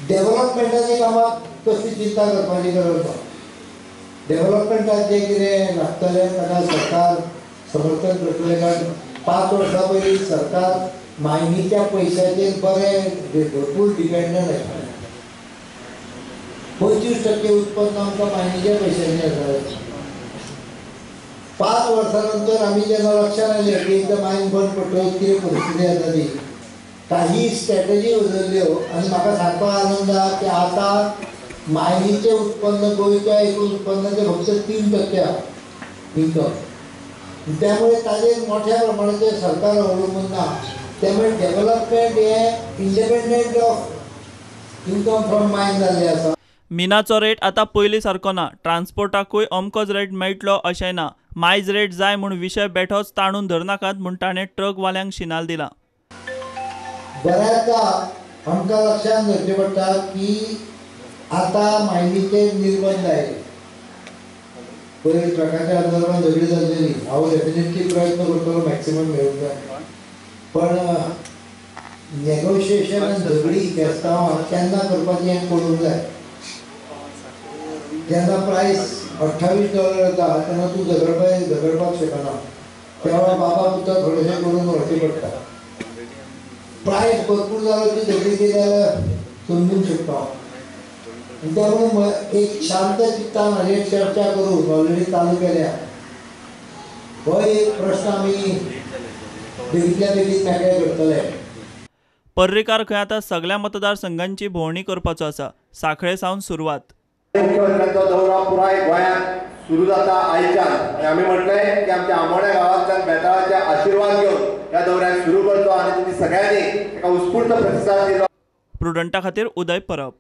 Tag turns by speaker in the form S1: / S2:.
S1: डेव्हलपमेंटाच्या कामात कसली चिंता करपाची गरज ना. डेव्हलपमेंटाक जे कितें लागतलें ताका सरकार समर्थन करतलें. कारण 5 वर्सां पयलीं सरकार मायनीच्या पयशाचेर भरपूर डिपेंडंट आशिल्लें. 25% उत्पन्न आमकां मायनीच्या पयशांनी येतालें. 5 वर्सां नंतर आमी जेन्ना लक्षांत आयलें की एकदां मायन बंद पडटकच कितें परिस्थिती जाता ती, काही स्ट्रॅटेजी बदलल्यो आनी म्हाका सांगपाक आनंद आसा की आतां मायनीचें उत्पन्न गोंयच्या एकूण उत्पन्नाचें फक्त 3% आसा इन्कम. त्यामुळे ताजेर मोठ्या प्रमाणाचेर सरकार अवलंबून ना. त्यामुळे डेव्हलपमेंट हें इंडिपेंडंट ऑफ इन्कम फ्रॉम मायन जाल्लें आसा.
S2: मिनाचो रेट आतां पयलीं सारको ना. ट्रान्सपोर्टाकूय अमकोच रेट मेळटलो अशें ना. मायज रेट जाय म्हूण विशय बेठोच ताणून धरनाकात म्हूण ताणें ट्रकवाल्यांक शिनाल दिला.
S1: बऱ्याचदा आमकां लक्षांत धरचें पडटा की आतां मायनीचे निर्बंध आयले. पयलीं ट्रकाच्या संदर्भात झगडी जाल्लेली. हांव डेफिनेटली प्रयत्न करतलो मॅक्सिमम मेळूंक जाय. पण नेगोशिएशन आनी झगडी फेस्तांवां केन्ना करपाची हें कळूंक जाय. जेन्ना प्रायस $28 येता तेन्ना तूं झगडपाक शकना. तेव्हा बाबा तुका थोडेशें करून व्हरचें पडटा. प्रायस भरपूर जालो की झगडी केली जाल्यार समजूंक शकता. त्यामुळे एक शांत चित्तान हाजेर चर्चा करून ऑलरेडी चालू केल्या. हो एक प्रश्न आमी बेगींतल्या बेगीन ताकय करतले.
S2: पर्रीकार खंय आतां सगळ्या मतदारसंघांची भोंवडी करपाचो आसा. सांखळे सावन सुरवात.
S3: मुख्यमंत्र्यांचो दौरो पुराय गोंयांत सुरू जाता आयच्यान. आनी आमी म्हटलें की आमच्या आमोण्या गांवांतल्यान बेताळाचे आशिर्वाद घेवन ह्या दौऱ्याक सुरू करचो आनी तुमी सगळ्यांनी ताका उत्स्फूर्त प्रतिसाद दिलो.
S2: प्रुडंटा खातीर उदय परब.